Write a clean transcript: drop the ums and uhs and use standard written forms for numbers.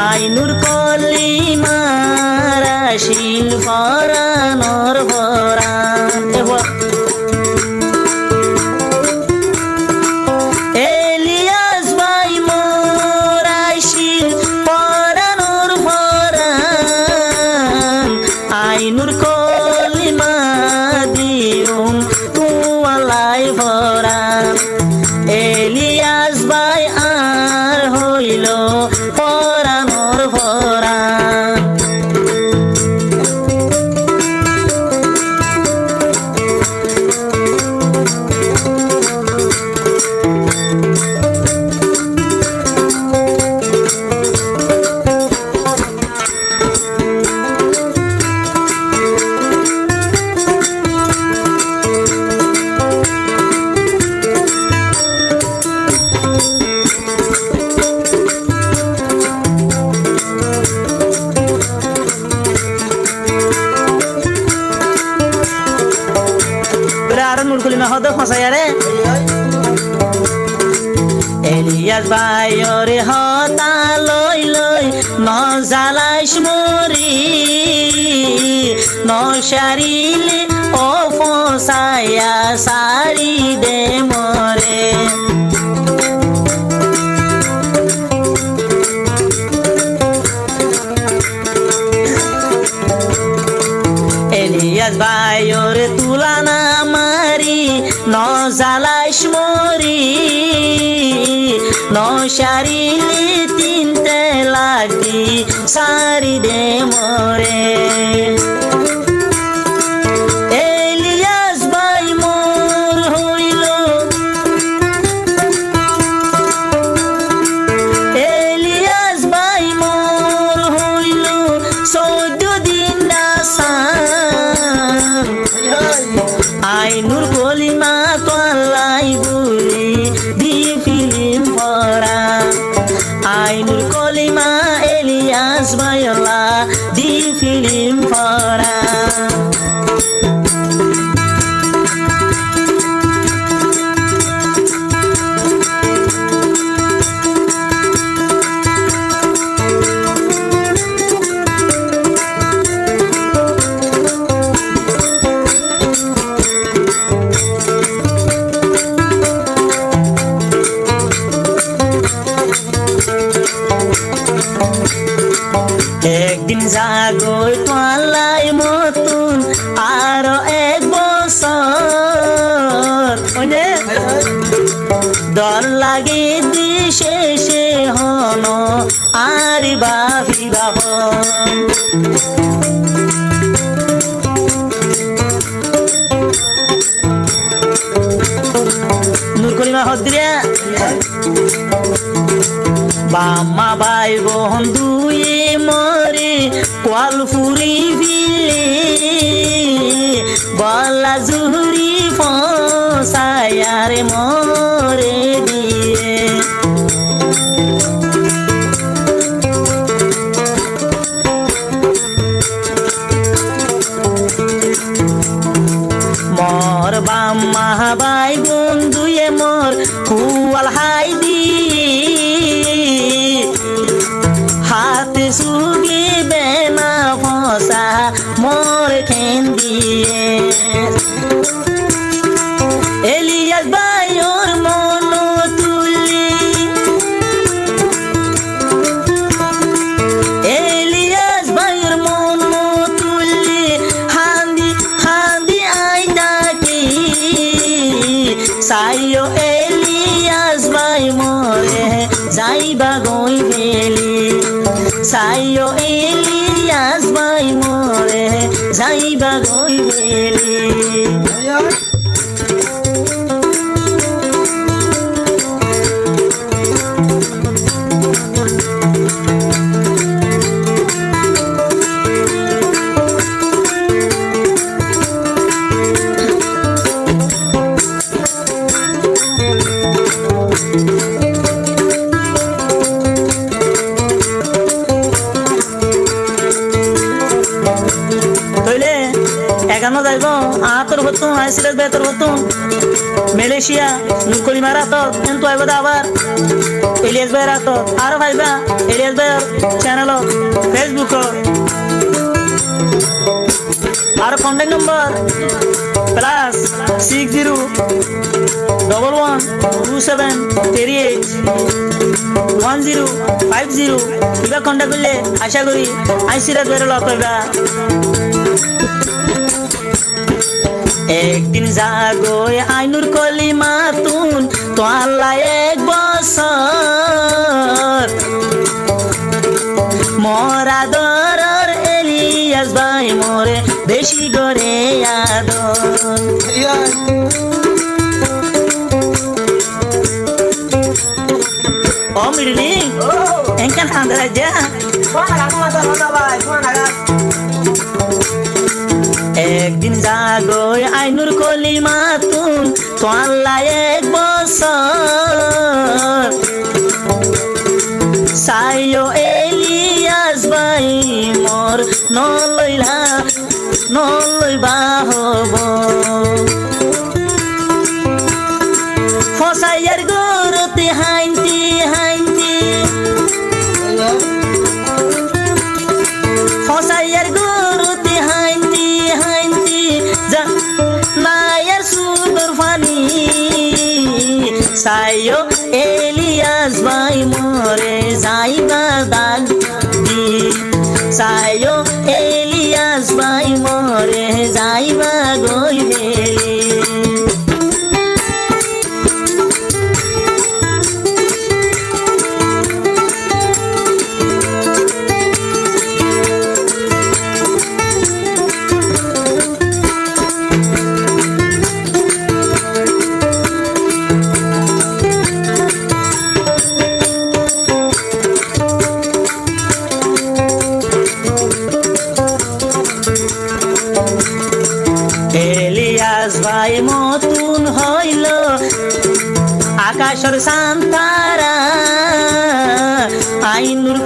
আইনুর কলিমা রাশিল পরানোর পরাণ এলিয়াস ভাই মোর আশিল পরানোর পরাণ আইনুর কলিমা দিউম তুয়ালাই পরাণ এলিয়াস ভাই আর হইল পরানোর পরাণ মুরকুলিমা হদ ফসায়ারে এলিয়াস ভাইরে হতা লই লই নজালাইস মরি নশারিলে ও ফসায়া সারি দে মরে এলিয়াস ভাইরে তুলানা মারি নজালাইস মরি নশারিলে তিনতে লাগি সারি দে মরে এলিয়াস ভাই মোর হইল এলিয়াস ভাই মোর হইল 14 দিন নাসান আইনুর কলিমা কলাই বুড়ি দি ফিলিম পড়া আইনুর কলিমা এলিয়াস ভাইলা দি ফিলিম পড়া একদিন জাগই তোলাই মতুন আরো এক বছর দর লাগে দিশে সে হন আর বাহিবাহ নুরকলিমা হদ্রিয়া বাম্মা ভাই বোন দুয়ে মরে কোয়ালফুরি বিলে বলা জুহুরি ফসায়ারে মরে দিয়ে মোর বাম্মা ভাই বোন দুয়ে মোর কুয়াল হাই দি হাতে সুগে বেনা ফসা মোর খেন দিয়ে এলিয়াস ভাইর মন তুলি এলিয়াস ভাইর মন তুলি হান্দি হান্দি আই ডাকি সাইও এলিয়াস ভাই মরে যাইবা গই বেলি সাইও এলিয়াস ভাই মরে যাইবা গই বেলি এখানে যাইব আতর হতুন আইসিরাজ বেতর হতুন মালয়েশিয়া নুকলি মারাত কিন্তু আইবা আবার এলিয়াস ভাই রাত আর ভাইবা এলিয়াস ভাই চ্যানেল ফেসবুক আর কন্টাক্ট নম্বর +601127381050 ইবা কন্টাক্ট করলে আশা করি আইসিরাজ ভাইয়ের লক হইবা। একদিন জাগোয় আইনুর কলিমা তুন তো আল্লাহ এক বছর মরা দরর এলিয়াস ভাই মোরে বেশি করে আদর। ও মিডলি এনকান হান্দরা যা একদিন জাগোয় আইনুর কলিমা তুন তো আল্লাহ এক বছর সাইও এলিয়াস ভাই মোর নলইবা হব ফসাইয়ার গরতে হাইন্তি ফসাইয়ার গরতে হাইন্তি নায়ার সুদর ফানি সাইও এলিয়াস ভাই মোরে যাইবা দাগ দি সাইও এলিয়াস ভাই মোরে যাইবা গইলে এলিয়াস ভাই মতুন হইল আকাশের সান্তারা আইনুর